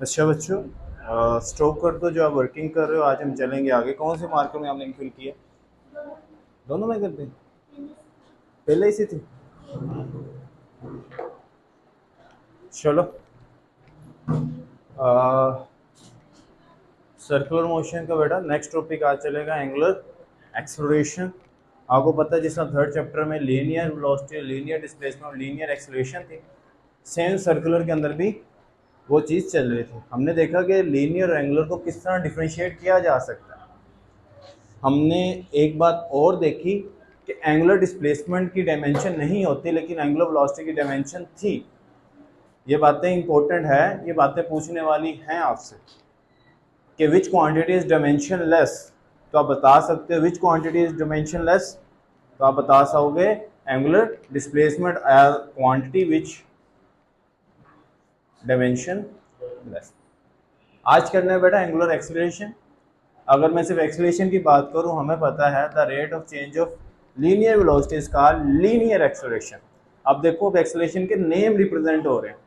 अच्छा बच्चों, स्टॉप कर दो जो आप वर्किंग कर रहे हो। आज हम चलेंगे आगे। कौन से मार्कर में आपने फिल किया? दोनों में करते हैं, पहले ही से थी। चलो, सर्कुलर मोशन का बेटा नेक्स्ट टॉपिक आज चलेगा एंगुलर एक्सेलरेशन। आपको पता है जिस तरह थर्ड चैप्टर में linear velocity, linear displacement, linear acceleration थी, सेम सर्कुलर के अंदर भी वो चीज़ चल रही थी। हमने देखा कि लीनियर और एंगुलर को किस तरह डिफ्रेंशिएट किया जा सकता है। हमने एक बात और देखी कि एंगुलर डिस्प्लेसमेंट की डायमेंशन नहीं होती, लेकिन एंगुलर वेलोसिटी की डायमेंशन थी। ये बातें इंपॉर्टेंट है, ये बातें पूछने वाली हैं आपसे कि विच क्वांटिटी इज डायमेंशन लेस। तो आप बता सकते हो विच क्वांटिटी इज डायमेंशन लेस, तो आप बता सकोगे angular displacement quantity which dimension less. आज करना है बेटा एंगुलर एक्सेलरेशन। अगर मैं सिर्फ एक्सेलरेशन की बात करूं, हमें पता है the rate of change of linear velocity is called linear acceleration. अब देखो, अब एक्सेलरेशन के नेम रिप्रेजेंट हो रहे हैं,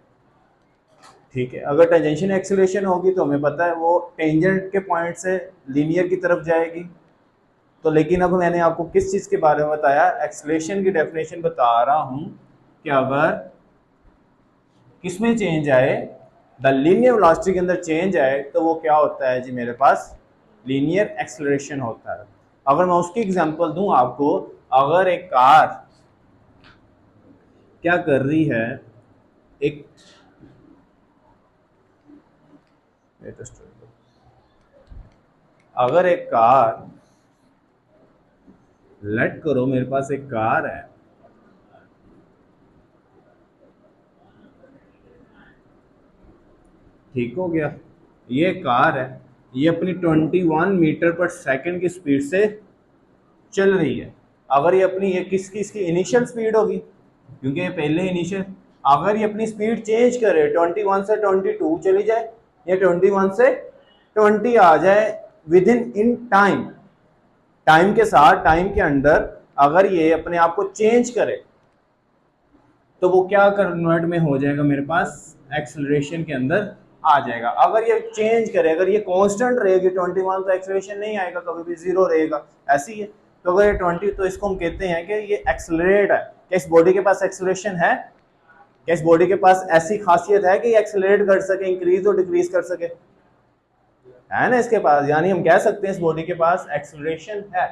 ठीक है। अगर टेंजेंशियल एक्सेलरेशन होगी तो हमें पता है वो टेंजेंट के पॉइंट से लीनियर की तरफ जाएगी। तो लेकिन अब मैंने आपको किस चीज़ के बारे में बताया, एक्सेलरेशन की डेफिनेशन बता रहा हूं कि अगर किसमें चेंज आए, द लीनियर वेलोसिटी के अंदर चेंज आए, तो वो क्या होता है जी, मेरे पास लीनियर एक्सेलरेशन होता है। अगर मैं उसकी एग्जांपल दूं आपको, अगर एक कार क्या कर रही है, एक अगर एक कार, लेट करो मेरे पास एक कार है, ठीक हो गया। ये कार है, ये अपनी 21 मीटर पर सेकंड की स्पीड से चल रही है। अगर ये अपनी, ये किसकी, इसकी इनिशियल स्पीड होगी, क्योंकि ये पहले इनिशियल। अगर ये अपनी स्पीड चेंज करे, 21 से 22 चली जाए या 21 से 20 आ जाए, विद इन टाइम, टाइम के साथ, टाइम के अंदर अगर ये अपने आप को चेंज करे, तो वो क्या कन्वर्ट में हो जाएगा, मेरे पास एक्सेलरेशन के अंदर आ जाएगा। अगर ये चेंज करे, अगर ये कांस्टेंट रहेगी 21, तो एक्सेलरेशन नहीं आएगा, कभी भी जीरो रहेगा, ऐसी है। तो अगर ये 20, तो इसको हम कहते हैं कि ये एक्सेलरेट है। क्या इस बॉडी के पास एक्सेलरेशन है? क्या इस बॉडी के पास ऐसी खासियत है कि ये एक्सेलरेट कर सके, इंक्रीज और डिक्रीज कर सके? है ना इसके पास, यानी हम कह सकते हैं इस बॉडी के पास एक्सेलरेशन है।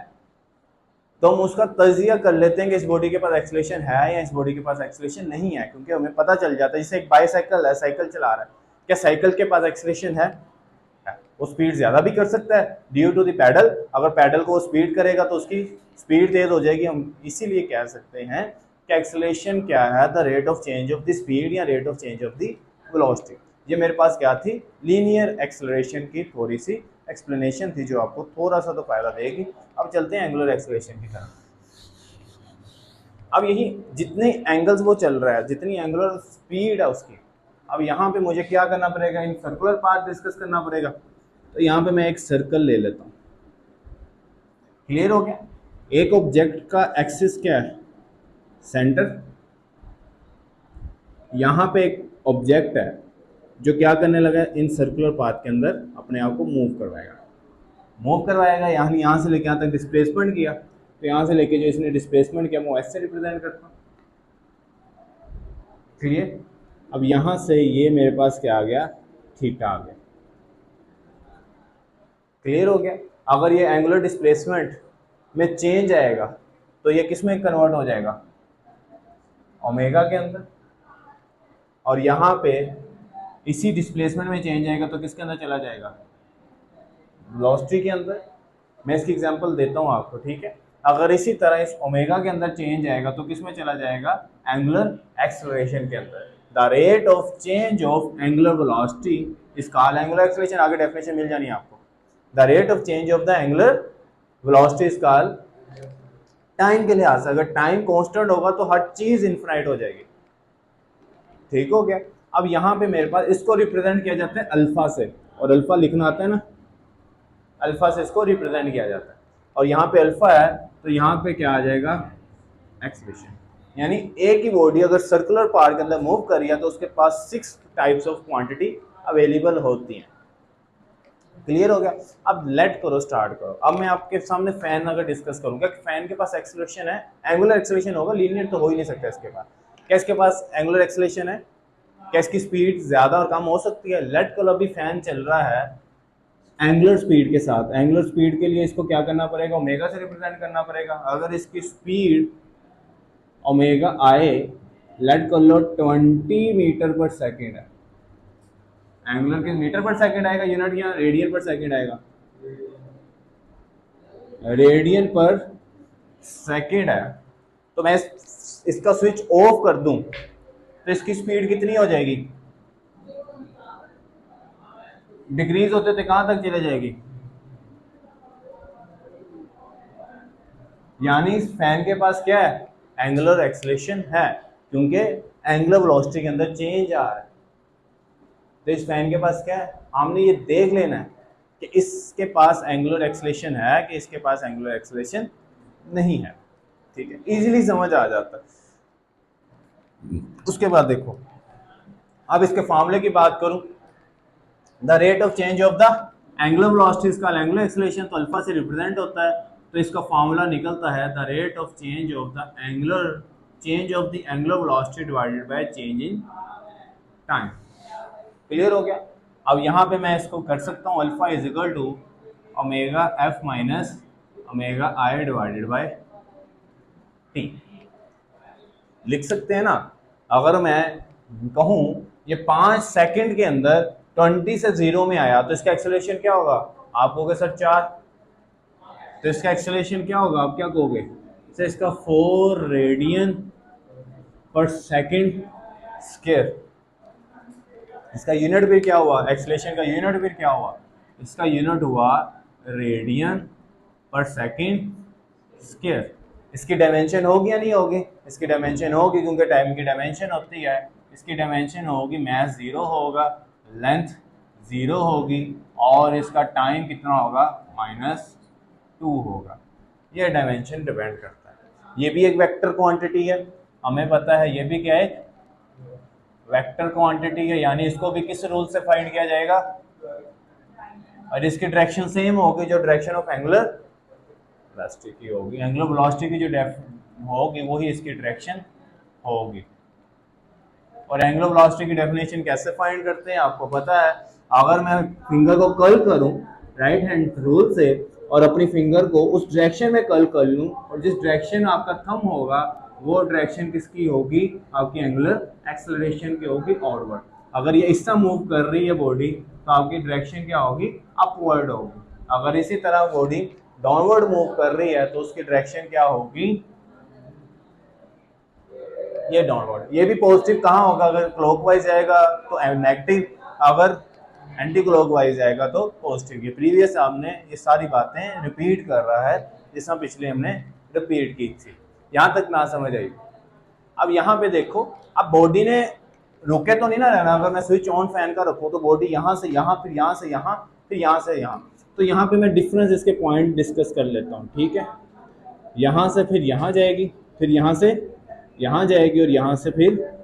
तो हम उसका तजिया कर लेते हैं कि इस बॉडी के पास एक्सेलरेशन है या इस बॉडी के पास एक्सेलरेशन नहीं है, क्योंकि हमें पता चल जाता है। जैसे एक बाईसाइकिल है, साइकिल चला रहा है, क्या साइकिल के पास एक्सेलरेशन है? वो स्पीड ज्यादा भी कर सकता है ड्यू टू द पैडल। अगर पैडल को स्पीड करेगा तो उसकी स्पीड तेज हो जाएगी। हम इसीलिए कह सकते हैं कि एक्सेलरेशन क्या है, the rate of change of the speed या rate of change of the velocity. ये मेरे पास क्या थी, लीनियर एक्सेलरेशन की थोड़ी सी एक्सप्लेनेशन थी, जो आपको थोड़ा सा तो फायदा देगी। अब चलते हैं एंगुलर एक्सेलरेशन की तरफ। अब यही जितने एंगल्स वो चल रहा है, जितनी एंगुलर स्पीड है उसकी, अब यहाँ पे मुझे क्या करना पड़ेगा, इन सर्कुलर पार्ट डिस्कस करना पड़ेगा। तो यहाँ पे मैं एक सर्कल ले लेता हूँ। क्लियर हो गया? एक ऑब्जेक्ट का एक्सिस क्या है, सेंटर। यहाँ पे एक ऑब्जेक्ट है जो क्या करने लगा है, इन सर्कुलर पाथ के अंदर अपने आप को मूव करवाएगा। यहाँ से लेके यहाँ तक डिस्प्लेसमेंट किया, तो यहाँ से लेके जो इसने डिस्प्लेसमेंट किया वो ऐसे रिप्रेजेंट करता हूँ। क्लियर? अब यहाँ से ये मेरे पास क्या आ गया, थीटा आ गया। क्लियर हो गया? अगर ये एंगुलर डिस्प्लेसमेंट में चेंज आएगा, तो ये किस में कन्वर्ट हो जाएगा, ओमेगा के अंदर। और यहाँ पे इसी डिस्प्लेसमेंट में चेंज आएगा तो किसके अंदर चला जाएगा, वेलोसिटी के अंदर। मैं इसकी एग्जांपल देता हूँ आपको, ठीक है। अगर इसी तरह इस ओमेगा के अंदर चेंज आएगा तो किस में चला जाएगा, एंगुलर एक्सेलरेशन के अंदर। The rate of change of angular velocity is called angular acceleration. आगे डेफिनेशन मिल जानी है आपको। The rate of change of the angular velocity is called, time के लिहाज से अगर टाइम कांस्टेंट होगा तो हर चीज इनफाइनाइट हो जाएगी। ठीक हो गया? अब यहाँ पे मेरे पास इसको रिप्रेजेंट किया जाता है अल्फा से, और अल्फा लिखना आता है ना, अल्फा से इसको रिप्रेजेंट किया जाता है। और यहाँ पे अल्फा है तो यहाँ पे क्या आ जाएगा, एक्सेलरेशन। यानी एक ही बॉडी अगर सर्कुलर पार्ट के अंदर मूव कर रही है तो उसके पास 6 टाइप्स ऑफ क्वांटिटी अवेलेबल होती हैं। क्लियर हो गया। अब लेट करो, स्टार्ट करो। अब मैं आपके सामने फैन अगर डिस्कस करूंगा कि फैन के पास एक्सेलरेशन है, एंगुलर एक्सेलरेशन होगा, लीनियर तो हो ही नहीं सकता इसके पास। क्या इसके पास एंगुलर एक्सेलरेशन है? क्या इसकी स्पीड ज्यादा और कम हो सकती है? लेट करो अभी फैन चल रहा है एंगुलर स्पीड के साथ। एंगुलर स्पीड के लिए इसको क्या करना पड़ेगा? ओमेगा से रिप्रेजेंट करना पड़ेगा। अगर इसकी स्पीड ओमेगा आए, लेट कर लो 20 मीटर पर सेकेंड है। एंगुलर के मीटर पर सेकेंड आएगा यूनिट, या रेडियन पर सेकेंड आएगा? रेडियन पर सेकेंड है। तो मैं इसका स्विच ऑफ कर दूं तो इसकी स्पीड कितनी हो जाएगी? डिक्रीज होते होते कहां तक चले जाएगी? यानी इस फैन के पास क्या है? एंगुलर एक्सेलरेशन है, क्योंकि एंगुलर वेलोसिटी के अंदर चेंज आ रहा है। तो इस फैन के पास क्या है? हमने ये देख लेना है कि इसके पास एंगुलर एक्सेलरेशन है कि इसके पास एंगुलर एक्सेलरेशन नहीं है। ठीक है, इजीली समझ आ जाता है। उसके बाद देखो, अब इसके फॉर्मूले की बात करूं, the rate of change of the angular velocity इसका एंगुलर एक्सेलरेशन तो अल्फा से रिप्रेजेंट होता है, तो इसका फॉर्मूला निकलता है the rate of change of the angular velocity divided by change in time. Clear हो गया। अब यहाँ पे मैं इसको कर सकता हूँ alpha is equal to omega f minus omega i divided by t. लिख सकते हैं ना। अगर मैं कहूँ ये 5 सेकंड के अंदर 20 से 0 में आया तो इसका एक्सेलरेशन क्या होगा? आप कहोगे सर 4, तो इसका एक्सेलरेशन क्या होगा? आप क्या कहोगे? सर इसका 4 रेडियन पर सेकंड स्क्वायर। इसका यूनिट भी क्या हुआ? एक्सेलरेशन का यूनिट भी क्या हुआ? इसका यूनिट हुआ रेडियन पर सेकंड स्क्वायर। इसकी डायमेंशन होगी या नहीं होगी? इसकी डायमेंशन होगी, क्योंकि टाइम की डायमेंशन होती है। इसकी डायमेंशन होगी, मैथ 0 होगा, लेंथ 0 होगी, और इसका टाइम कितना होगा? -2 होगा। ये डायमेंशन डिपेंड करता है। ये भी एक वेक्टर क्वांटिटी है, हमें पता है। ये भी क्या है? वेक्टर क्वांटिटी है, यानी इसको भी किस रूल से फाइंड किया जाएगा? और इसकी डायरेक्शन सेम होगी जो डायरेक्शन ऑफ एंगुलर वेलोसिटी की होगी। एंगुलर वेलोसिटी की जो होगी वही इसकी डायरेक्शन होगी। और एंगुलर वेलोसिटी की डेफिनेशन कैसे फाइंड करते हैं आपको पता है। अगर मैं फिंगर को कर्ल करूं राइट हैंड रूल से और अपनी फिंगर को उस डायरेक्शन में कर्ल कर लूं, और जिस डायरेक्शन आपका थंब होगा वो डायरेक्शन किसकी होगी? आपकी एंगुलर एक्सेलरेशन की होगी, ऑनवर्ड। अगर ये इस तरह मूव कर रही है बॉडी तो आपकी डायरेक्शन क्या होगी? अपवर्ड होगी। अगर इसी तरह बॉडी डाउनवर्ड मूव कर रही है तो उसकी डायरेक्शन क्या होगी? ये डाउनवर्ड। ये भी पॉजिटिव कहाँ होगा? अगर क्लॉकवाइज जाएगा तो नेगेटिव, अगर एंटी क्लॉकवाइज जाएगा तो पॉजिटिव। ये प्रीवियस हमने ये सारी बातें रिपीट कर रहा है जिसमें पिछले हमने रिपीट की थी। यहाँ तक ना समझ आई। अब यहाँ पे देखो, अब बॉडी ने रुके तो नहीं ना रहना। अगर मैं स्विच ऑन फैन का रखूँ तो बॉडी यहाँ से यहाँ, फिर यहाँ से यहाँ, फिर यहाँ से यहाँ। तो यहाँ पे मैं डिफरेंस इसके पॉइंट डिस्कस कर लेता हूँ। ठीक है, यहाँ से फिर यहाँ जाएगी, फिर यहाँ से यहाँ जाएगी, और यहाँ से फिर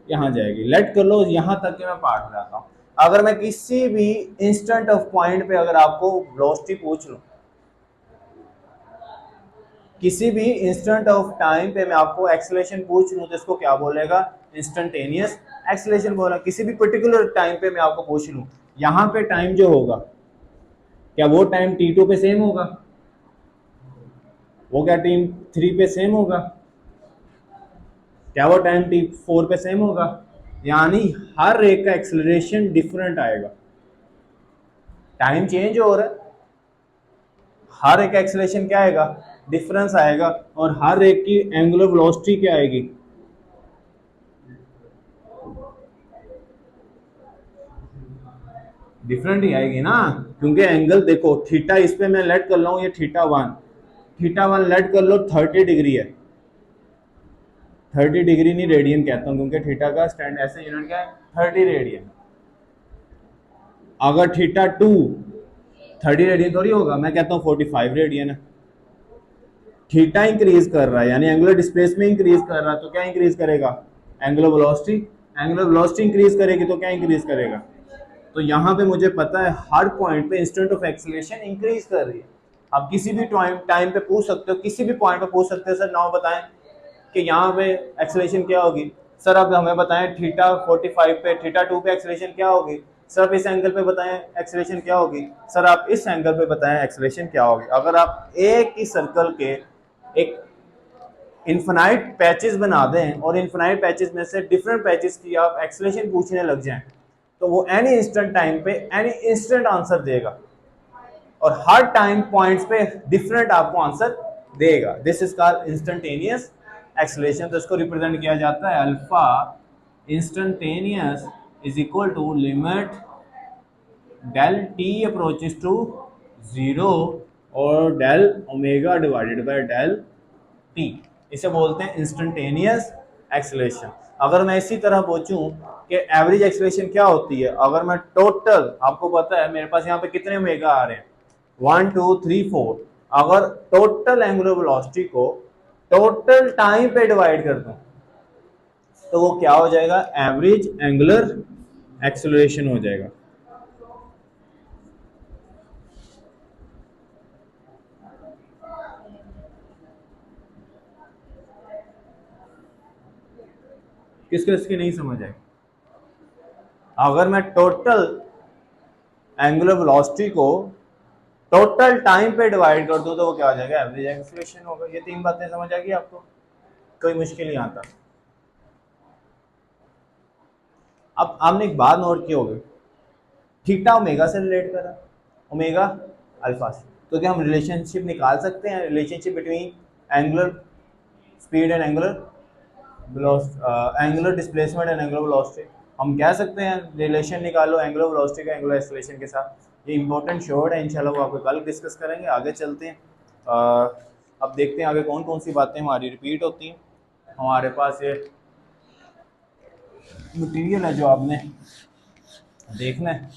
यहाँ जाएगी। लेट कर लो यहाँ तक के मैं पार्ट लाता हूँ। अगर मैं किसी भी इंस्टेंट ऑफ पॉइंट पे अगर आपको वेलोसिटी पूछ लूँ, किसी भी इंस्टेंट ऑफ टाइम पे मैं आपको एक्सेलरेशन पूछ लूँ तो इसको क्या बोलेगा? इंस्टेंटेनियस एक्सेलरेशन बोला। किसी भी पर्टिकुलर टाइम पे मैं आपको पूछ लूँ, यहाँ पे टाइम जो होगा क्या वो टाइम t2 पे सेम होगा? वो क्या t3 पे सेम होगा? क्या वो टाइम t4 पे सेम होगा? यानी हर एक का एक्सेलरेशन डिफरेंट आएगा। टाइम चेंज हो रहा है, हर एक एक्सेलरेशन क्या आएगा? डिफरेंस आएगा। और हर एक की एंगुलर वेलोसिटी क्या आएगी? डिफरेंट ही आएगी ना, क्योंकि एंगल देखो थीटा, इस पे मैं लेट कर रहा हूँ ये थीटा 1 लेट कर लो 30 डिग्री है। 30 डिग्री नहीं रेडियन कहता हूँ, क्योंकि थीटा का स्टैंड ऐसे यूनिट क्या है? 30 रेडियन। अगर थीटा 2 30 रेडियन थोड़ी होगा, मैं कहता हूँ 45 रेडियन है। थीटा इंक्रीज कर रहा है, यानी एंगुलर डिस्प्लेसमेंट इंक्रीज कर रहा है, तो क्या इंक्रीज करेगा? Angular velocity. Angular velocity increase करेगी तो क्या इंक्रीज करेगा? तो यहाँ पे मुझे पता है हर पॉइंट पे इंस्टेंट ऑफ एक्सेलरेशन इंक्रीज कर रही है। आप किसी भी टाइम पे पूछ सकते हो, किसी भी पॉइंट पे पूछ सकते हो सर नाउ बताएं कि यहाँ पे एक्सेलरेशन क्या होगी। सर आप हमें बताएं थीटा 45 पे, थीटा 2 पे एक्सेलरेशन क्या होगी। सर आप इस एंगल पे बताएं एक्सेलरेशन क्या होगी। सर आप इस एंगल पे बताएं एक्सेलरेशन क्या होगी। अगर आप एक ही सर्कल के एक इन्फिनाइट पैचेस बना दें और इन्फिनाइट पैचेस में से डिफरेंट पैचेस की आप एक्सेलरेशन पूछने लग जाएं, तो वो एनी इंस्टेंट टाइम पे एनी इंस्टेंट आंसर देगा और हर टाइम पॉइंट्स पे डिफरेंट आपको आंसर देगा। This is called instantaneous acceleration. तो इसको रिप्रेजेंट किया जाता है alpha instantaneous is equal to limit del t approaches to zero और del omega divided by del t. इसे बोलते हैं इंस्टेंटेनियस एक्सेलरेशन। अगर मैं इसी तरह पूछूं कि एवरेज एक्सेलरेशन क्या होती है, अगर मैं टोटल, आपको पता है मेरे पास यहाँ पे कितने ओमेगा आ रहे हैं 1 2 3 4, अगर टोटल एंगुलर वेलोसिटी को टोटल टाइम पे डिवाइड कर दूं तो वो क्या हो जाएगा, एवरेज एंगुलर एक्सेलरेशन हो जाएगा। किसको इसकी नहीं समझ आएगी। अगर मैं टोटल एंगुलर वेलोसिटी को टोटल टाइम पे डिवाइड कर दूं तो वो क्या हो जाएगा, एवरेज एक्सेलरेशन होगा। ये तीन बातें समझ आ गई आपको, कोई मुश्किल नहीं आता। अब आपने एक बात नोट की होगी, थीटा ओमेगा से रिलेट करा, ओमेगा अल्फा से, तो क्या हम रिलेशनशिप निकाल सकते हैं, relationship between angular speed and angular displacement and angular velocity. हम कह सकते हैं रिलेशन निकालो एंगुलर वेलोसिटी का एंगुलर एक्सेलरेशन के साथ। ये इंपॉर्टेंट शॉर्ट है, इंशाल्लाह वो आपको कल डिस्कस करेंगे। आगे चलते हैं, अब देखते हैं आगे कौन कौन सी बातें हमारी रिपीट होती हैं। हमारे पास ये मटीरियल है जो आपने देखना है।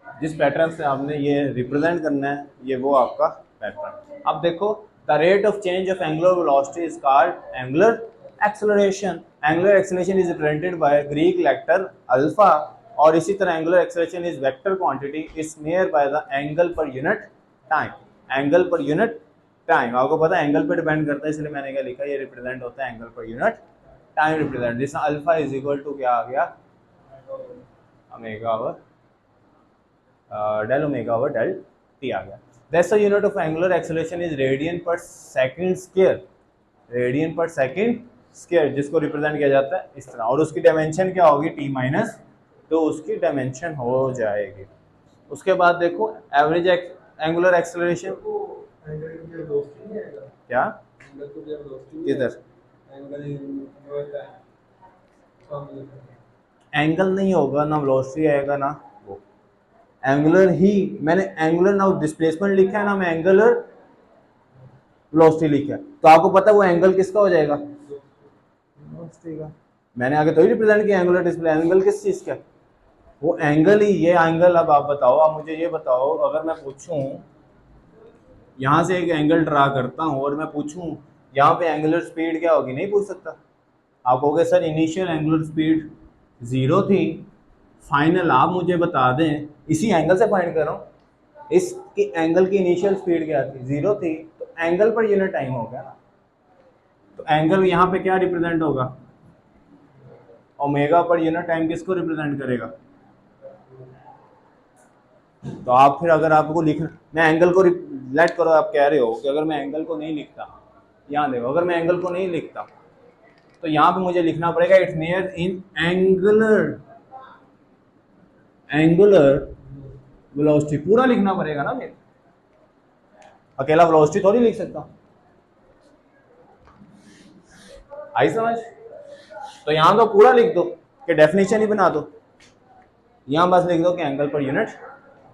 जिस पैटर्न से आपने ये रिप्रेजेंट करना है, ये वो आपका पैटर्न। अब देखो, the rate of change of angular velocity is called angular acceleration. Angular acceleration is represented by Greek letter alpha, और इसी तरह angular acceleration is vector quantity is measured by the angle per unit time. Angle per unit time आपको पता है angle पर depend करता है, इसलिए मैंने क्या लिखा, ये रिप्रेजेंट होता है angle per unit time represent. जिसमें अल्फा इज इक्वल टू क्या आ गया, omega over del omega over del t आ गया। That's the unit of angular acceleration is radian per second square, radian per second square, जिसको represent किया जाता है इस तरह। और उसकी डायमेंशन क्या होगी, टी माइनस, तो उसकी डायमेंशन हो जाएगी। उसके बाद देखो एवरेज एंगुलर एक्सेलरेशन क्या, किधर एंगल नहीं होगा ना, वेलोसिटी आएगा ना वो एंगुलर ही। मैंने एंगुलर ना डिस्प्लेसमेंट लिखा है ना, मैं एंगुलर वेलोसिटी लिखा है, तो आपको पता है वो एंगल किसका हो जाएगा, वेलोसिटी का। मैंने आगे तो ही रिप्रेजेंट किया एंगुलर डिस्प्ले, एंगल किस चीज का, वो एंगल ही, ये एंगल। अब आप बताओ, आप मुझे ये बताओ, अगर मैं पूछूं यहाँ से एक एंगल ड्रा करता हूँ और मैं पूछूं यहाँ पे एंगुलर स्पीड क्या होगी, नहीं पूछ सकता। आप कहोगे सर इनिशियल एंगुलर स्पीड 0 थी, फाइनल आप मुझे बता दें, इसी एंगल से फाइंड कर रहा हूँ, इसकी एंगल की इनिशियल स्पीड क्या थी, 0 थी, तो एंगल पर यूनिट टाइम हो गया ना। तो एंगल यहाँ पे क्या रिप्रेजेंट होगा, ओमेगा पर यूनिट टाइम किसको रिप्रेजेंट करेगा। तो आप फिर अगर आपको लिखना, मैं एंगल को लेट करो, आप कह रहे हो कि अगर मैं एंगल को नहीं लिखता, यहाँ देखो अगर मैं एंगल को नहीं लिखता तो यहाँ पे मुझे लिखना पड़ेगा it's near in angular velocity, पूरा लिखना पड़ेगा ना, मेरे अकेला वेलोसिटी थोड़ी लिख सकता हूँ। आई समझ। तो यहाँ तो पूरा लिख दो कि डेफिनेशन ही बना दो, यहाँ बस लिख दो कि एंगल पर यूनिट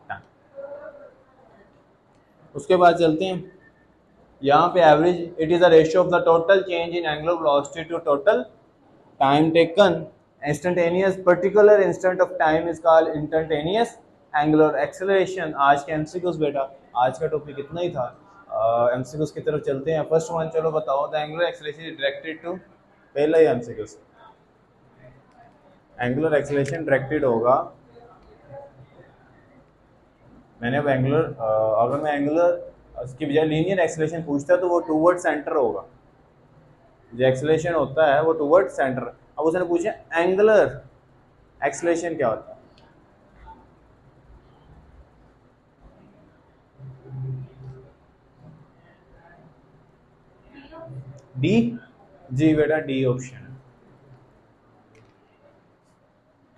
टाइम। उसके बाद चलते हैं यहाँ पे average, it is a ratio of the total change in angular velocity to total time taken instantaneous, particular instant of time is called instantaneous angular acceleration. आज के एमसीक्यूज बेटा, आज का टॉपिक इतना ही था। एमसीक्यूज की तरफ चलते हैं। फर्स्ट वन, चलो बताओ, the angular acceleration is directed to पहला ही एमसीक्यू से। एंगुलर एक्सेलरेशन डायरेक्टेड होगा, मैंने अब एंगुलर अगर मैं एंगुलर उसकी बजाय लीनियर एक्सेलरेशन पूछता तो वो टूवर्ड सेंटर होगा। जो एक्सेलरेशन होता है वो टूवर्ड सेंटर। अब उसने पूछा एंगुलर एक्सेलरेशन क्या होता है। डी, जी बेटा डी ऑप्शन है,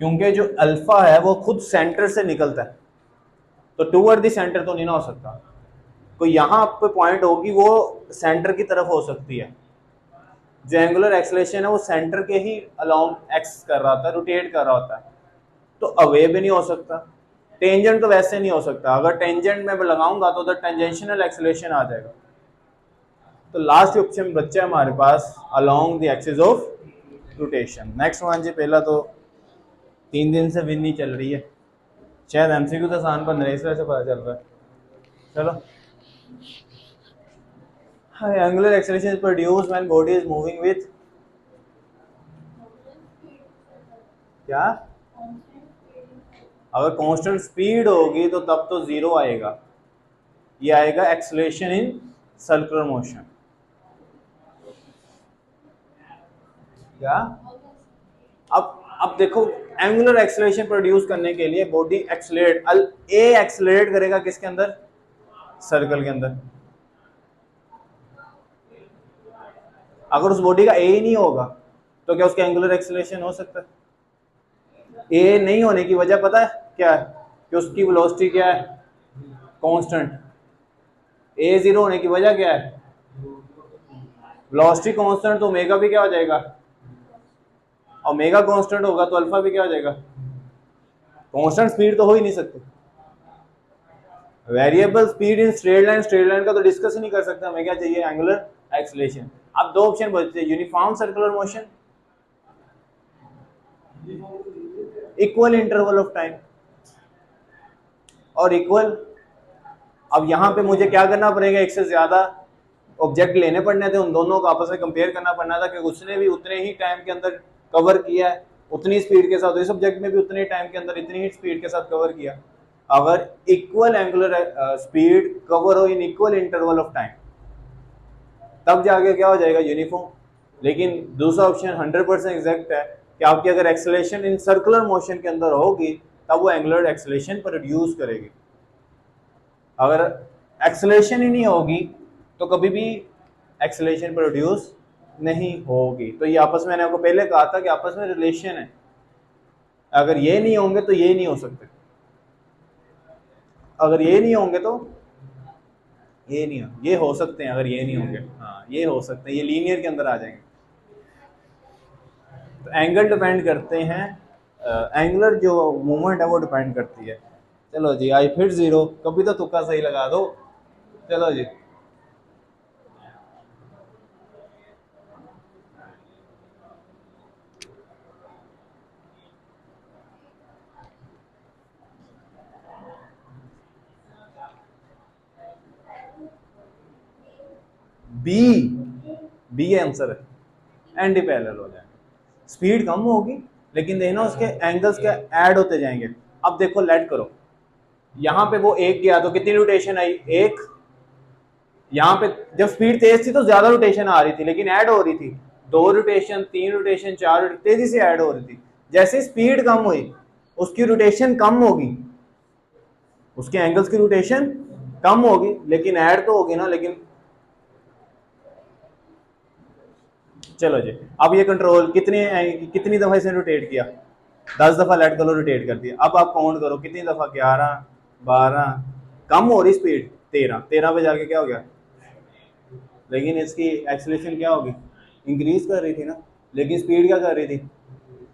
क्योंकि जो अल्फा है वो खुद सेंटर से निकलता है, तो टूवर्ड द सेंटर तो नहीं ना हो सकता। कोई यहाँ पे पॉइंट होगी वो सेंटर की तरफ हो सकती है। जो एंगुलर एक्सेलरेशन है वो सेंटर के ही अलोंग एक्स कर रहा होता है, रोटेट कर रहा होता है, तो अवे भी नहीं हो सकता। टेंजेंट तो वैसे नहीं हो सकता, अगर टेंजेंट में लगाऊंगा तो उधर टेंजेंशियल एक्सेलरेशन आ जाएगा। तो लास्ट ऑप्शन बच्चा है हमारे पास along the axis of rotation. Next one जी, पहला तो 3 दिन से विन नहीं चल रही है, शायद एमसीक्यू तो आसान बन रहा है इस वजह से पता चल रहा है। चलो, angular acceleration is produced when body is moving with क्या, अगर कांस्टेंट स्पीड होगी तो तब तो जीरो आएगा, ये आएगा एक्सेलरेशन इन सर्कुलर मोशन। क्या, अब देखो एंगुलर एक्सेलरेशन प्रोड्यूस करने के लिए बॉडी एक्सेलरेट, ए एक्सेलरेट करेगा किसके अंदर, सर्कल के अंदर। अगर उस बॉडी का ए ही नहीं होगा तो क्या उसका एंगुलर एक्सेलरेशन हो सकता है? ए नहीं होने की वजह पता है क्या है, कि उसकी वेलोसिटी क्या है, कांस्टेंट। ए जीरो होने की वजह क्या है, वेलोसिटी कांस्टेंट, तो ओमेगा भी क्या हो जाएगा, ओमेगा कांस्टेंट होगा तो अल्फा भी क्या हो जाएगा, कांस्टेंट स्पीड तो हो ही नहीं सकती। Variable speed in straight line का तो डिस्कस ही नहीं कर सकते, हमें क्या चाहिए, एंगुलर एक्सेलरेशन। अब दो ऑप्शन बचते हैं, uniform circular motion, equal interval of time, और इक्वल। अब यहाँ पे मुझे क्या करना पड़ेगा, एक से ज्यादा ऑब्जेक्ट लेने पड़ने थे, उन दोनों को आपस में कंपेयर करना पड़ना था कि उसने भी उतने ही टाइम के अंदर कवर किया है, उतनी स्पीड के साथ, इस ऑब्जेक्ट में भी उतने टाइम के अंदर इतनी ही स्पीड के साथ कवर किया। अगर इक्वल एंगुलर स्पीड कवर हो in equal interval of time, तब जाके क्या हो जाएगा, यूनिफॉर्म। लेकिन दूसरा ऑप्शन 100% एग्जैक्ट है कि आपकी अगर एक्सेलरेशन इन सर्कुलर मोशन के अंदर होगी तब वो एंगुलर एक्सेलरेशन प्रोड्यूस करेगी। अगर एक्सेलरेशन ही नहीं होगी तो कभी भी एक्सेलरेशन प्रोड्यूस नहीं होगी। तो ये आपस में, मैंने आपको पहले कहा था कि आपस में रिलेशन है, अगर ये नहीं होंगे तो ये नहीं हो सकते, अगर ये नहीं होंगे तो ये नहीं हो, ये हो सकते हैं, अगर ये नहीं होंगे हाँ ये हो सकते हैं, ये लीनियर के अंदर आ जाएंगे। तो एंगल डिपेंड करते हैं, एंगुलर जो मूवमेंट है वो डिपेंड करती है। चलो जी, आई फिर जीरो, कभी तो तुक्का सही लगा दो। चलो जी, बी, बी आंसर है, एंटी पैरेलल हो जाएंगे, स्पीड कम होगी लेकिन देखना उसके एंगल्स क्या ऐड होते जाएंगे। अब देखो लेट करो, यहाँ पे वो एक गया तो कितनी रोटेशन आई, एक। यहाँ पे जब स्पीड तेज थी तो ज्यादा रोटेशन आ रही थी लेकिन ऐड हो रही थी, दो रोटेशन, तीन रोटेशन, चार रोटेशन, तेजी से ऐड हो रही थी। जैसे स्पीड कम हुई उसकी रोटेशन कम होगी, उसके एंगल्स की रोटेशन कम होगी, लेकिन ऐड तो होगी ना। लेकिन चलो जी, अब ये कंट्रोल कितनी दफा इसने रोटेट किया, 10 दफा लेट करो रोटेट कर दिया। अब आप काउंट करो कितनी दफा, 11, 12, कम हो रही स्पीड 13, 13 पे जाके क्या हो गया, लेकिन इसकी एक्सेलरेशन क्या होगी, इंक्रीज कर रही थी ना, लेकिन स्पीड क्या कर रही थी,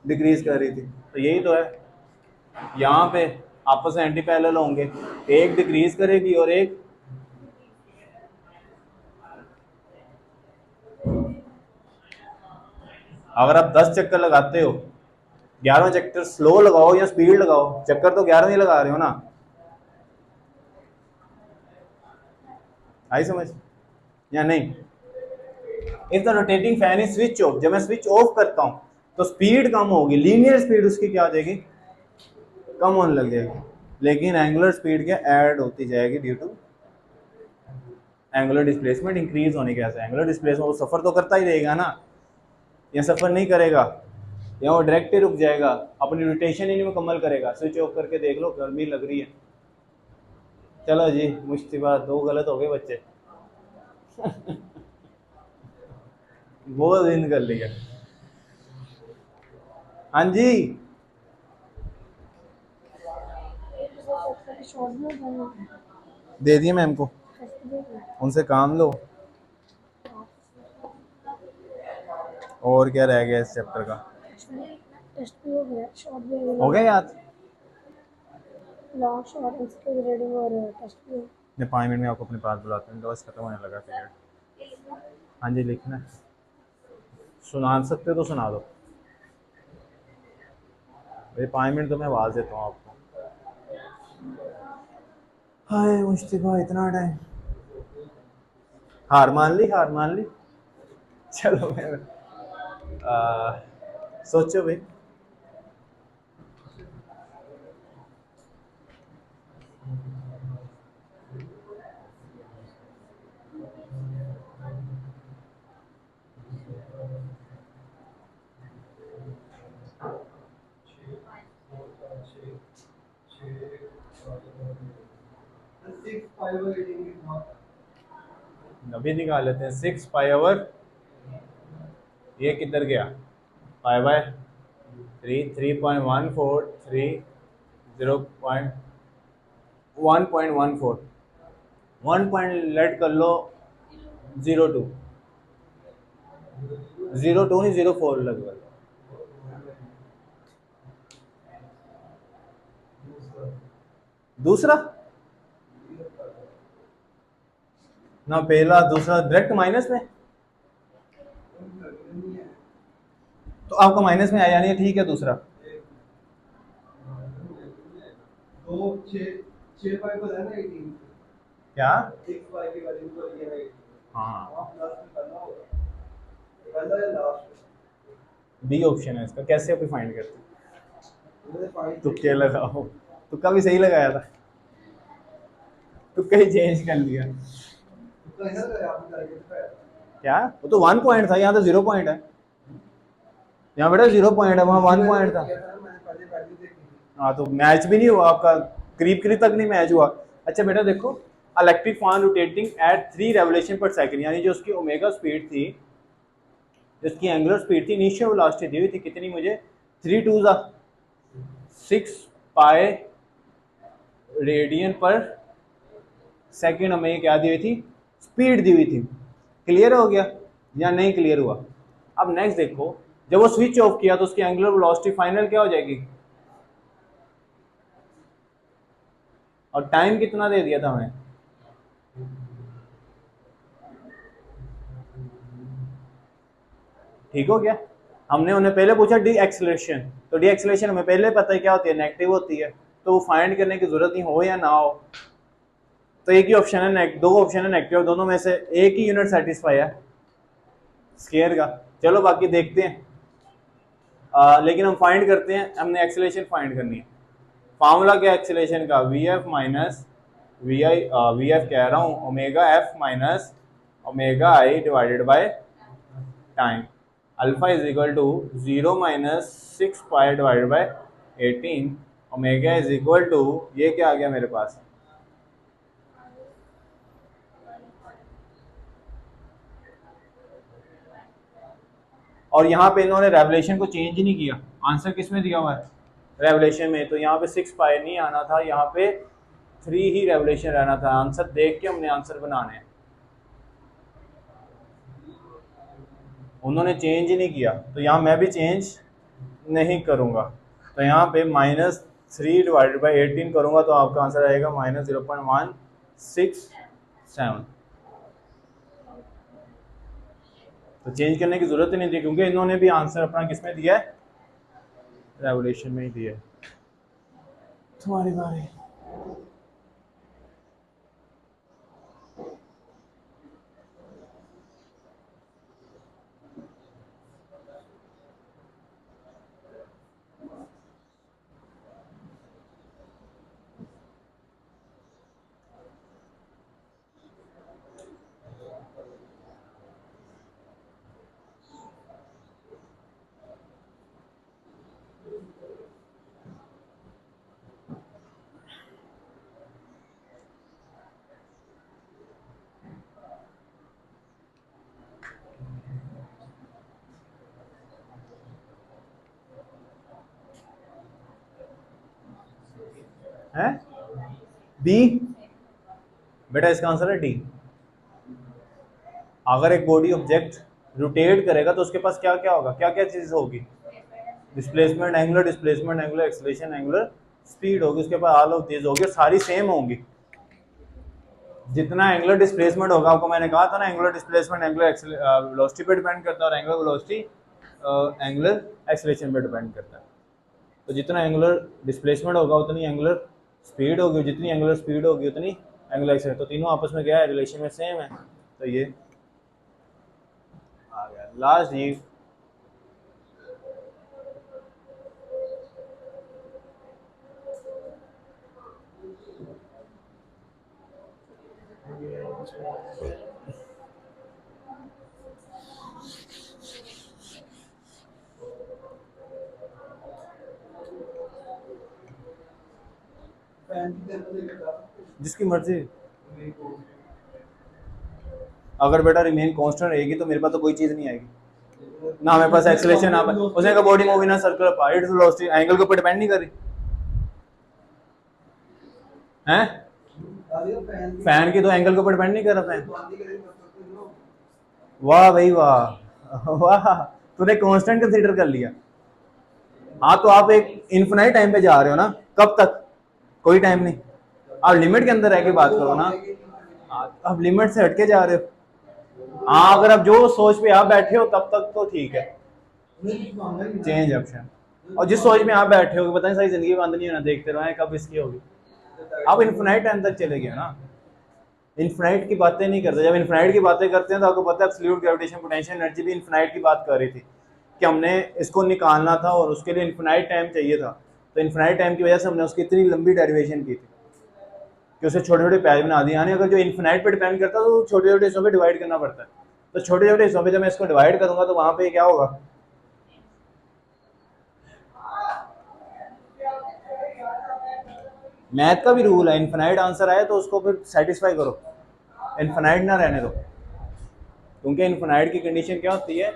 डिक्रीज कर रही थी। तो यही तो है, यहाँ पे आपस में एंटी पैरेलल होंगे, एक डिक्रीज करेगी और एक, अगर आप 10 चक्कर लगाते हो, 11वां चक्कर स्लो लगाओ या स्पीड लगाओ, चक्कर तो 11 ही लगा रहे हो ना। आई समझ या नहीं, if the rotating fan is switch off, जब मैं स्विच ऑफ करता हूँ तो स्पीड कम होगी, लीनियर स्पीड उसकी क्या हो जाएगी, कम होने लग जाएगी, लेकिन एंगुलर स्पीड क्या ऐड होती जाएगी due to angular displacement increase होने के वजह से। एंगुलर डिस्प्लेसमेंट वो सफर तो करता ही रहेगा ना, या सफर नहीं करेगा, या वो डायरेक्ट ही रुक जाएगा, अपनी रोटेशन ही नहीं मुकम्मल करेगा। स्विच ऑफ करके देख लो, गर्मी लग रही है। चलो जी, मुश्तिबा 2 गलत हो गए बच्चे। वो दिन कर लिया। हाँ जी, दे दिए मैम को, उनसे काम लो। और क्या रह गया इस चैप्टर का? टेस्ट भी हो गया, शॉर्ट भी हो हो गया याद? लॉन्ग शॉर्ट इसके रीडिंग और टेस्ट भी हो। मैं 5 मिनट में आपको अपने पास बुलाते हैं, बस खत्म होने लगा पीरियड। हाँ जी, लिखना है, सुना सकते हो तो सुना दो। भाई 5 मिनट तो मैं आवाज़ देता हूँ आपको। हाय मुश्तिबा, इतना टाइम, हार मान ली, हार मान ली। चलो मैं सोचो भाई। अभी निकाल लेते हैं। 6 पाई ओवर, ये किधर गया, 5/3, 3.143, 1.14, 1 पॉइंट लेट कर लो, 02, 02 नहीं 04 लगभग। दूसरा ना, पहला दूसरा डायरेक्ट माइनस में, तो आपका माइनस में आया नहीं, ठीक है। दूसरा क्या, हाँ बी ऑप्शन है इसका। कैसे आप फाइंड करते, तुक्के लगाओ, तुक्का भी सही लगाया था, तुक्का ही चेंज कर लिया। क्या, वो तो 1 पॉइंट था, यहाँ तो 0 पॉइंट है। यहाँ बेटा 0 पॉइंट है, वहाँ 1 पॉइंट था। हाँ तो मैच भी नहीं हुआ आपका, करीब करीब तक नहीं मैच हुआ। अच्छा बेटा देखो, electric fan rotating at 3 revolution पर सेकंड, यानी जो उसकी ओमेगा स्पीड थी, जिसकी एंगुलर स्पीड थी, इनिशियल वेलोसिटी दी हुई थी कितनी मुझे, 3 2 6 पाई रेडियन पर सेकंड हमें क्या दी हुई थी, स्पीड दी हुई थी। क्लियर हो गया या नहीं क्लियर हुआ? अब नेक्स्ट देखो, जब वो स्विच ऑफ किया तो उसकी एंगुलर वेलोसिटी फाइनल क्या हो जाएगी, और टाइम कितना दे दिया था हमें, ठीक हो गया। हमने उन्हें पहले पूछा डी एक्सलेशन, तो डी एक्सलेशन हमें पहले पता है क्या होती है, नेगेटिव होती है, तो वो फाइंड करने की जरूरत नहीं हो या ना हो। तो एक ही ऑप्शन है, दो ऑप्शन है नेगेटिव, दोनों में से एक ही यूनिट सेटिस्फाई है स्केयर का। चलो बाकी देखते हैं। लेकिन हम फाइंड करते हैं, हमने एक्सेलरेशन फाइंड करनी है। फार्मूला क्या एक्सेलरेशन का, v f minus v i, v f कह रहा हूँ, omega f minus omega i divided by time. Alpha is equal to 0 minus 6 pi divided by 18, omega is equal to, ये क्या आ गया मेरे पास, और यहाँ पे इन्होंने रेवलेशन को चेंज ही नहीं किया। आंसर किस में दिया हुआ है, रेवलेशन में, तो यहाँ पे 6 पाई नहीं आना था, यहाँ पे 3 ही रेवलेशन रहना था। आंसर देख के हमने आंसर बनाने हैं, उन्होंने चेंज ही नहीं किया, तो यहाँ मैं भी चेंज नहीं करूँगा। तो यहाँ पे -3 डिवाइडेड बाई 18 करूँगा तो आपका आंसर आएगा -0.167। तो चेंज करने की जरूरत ही नहीं थी, क्योंकि इन्होंने भी आंसर अपना किस में दिया है, रेवोल्यूशन में ही दिया है। तुम्हारी बारी। है बी, बेटा इसका आंसर है डी। अगर एक बॉडी ऑब्जेक्ट रोटेट करेगा तो उसके पास क्या क्या होगा, क्या क्या चीज होगी, displacement, angular acceleration, angular speed होगी, उसके पास ऑल ऑफ दीज होगी, और सारी सेम होंगी। जितना एंगुलर डिस्प्लेसमेंट होगा, आपको मैंने कहा था ना, एंगुलर डिस्प्लेसमेंट एंगुलर वेलोसिटी पे डिपेंड करता है, और एंगुलर वेलोसिटी एंगुलर एक्सेलरेशन पे डिपेंड करता है। तो जितना एंगुलर डिस्प्लेसमेंट होगा उतनी एंगुलर स्पीड होगी, जितनी एंगुलर स्पीड होगी उतनी एंगुलर एक्सेलरेशन। तो तीनों आपस में क्या है, रिलेशन में सेम है। तो ये आ गया लास्ट जी। जिसकी मर्जी। अगर बेटा रिमेन कांस्टेंट रहेगी तो मेरे पास तो कोई चीज नहीं आएगी ना, मेरे पास एक्सेलरेशन ना, उसने का body move in circular path, its velocity angle के ऊपर डिपेंड नहीं कर रही हैं। फैन की तो एंगल के ऊपर डिपेंड नहीं कर रहा फैन। वाह भाई वाह वाह, तूने कांस्टेंट कंसीडर कर लिया। हाँ तो आप एक इन्फिनाइट टाइम पे जा रहे हो ना, कब तक, कोई टाइम नहीं, आप लिमिट के अंदर रह के बात करो ना, आप लिमिट से हटके जा रहे हो। हाँ अगर आप जो सोच पे आप बैठे हो तब तक तो ठीक है, चेंज ऑप्शन। और जिस सोच में आप बैठे हो, पता नहीं सारी जिंदगी बंद नहीं होना, देखते रहे कब इसकी होगी। आप इन्फिनाइट टाइम तक चले गए ना, इन्फिनाइट की बातें नहीं करते। जब इन्फिनाइट की बातें करते हैं तो आपको पता है एब्सोल्यूट ग्रेविटेशन पोटेंशियल एनर्जी भी इन्फिनाइट की बात कर रही थी कि हमने इसको निकालना था और उसके लिए इन्फिनाइट टाइम चाहिए था। तो इन्फिनाइट टाइम की वजह से हमने उसकी इतनी लंबी डेरिवेशन की थी कि उसे छोटे छोटे पैच बना दिए। यानी अगर जो इन्फिनाइट पे डिपेंड करता है तो छोटे छोटे हिस्सों पे डिवाइड करना पड़ता है। तो छोटे छोटे हिस्सों पे जब मैं इसको डिवाइड करूंगा तो वहां पे क्या होगा, मैथ का भी रूल है, इन्फिनाइट आंसर आए तो उसको फिर सेटिस्फाई करो, इन्फिनाइट ना रहने दो। क्योंकि इन्फिनाइट की कंडीशन क्या होती है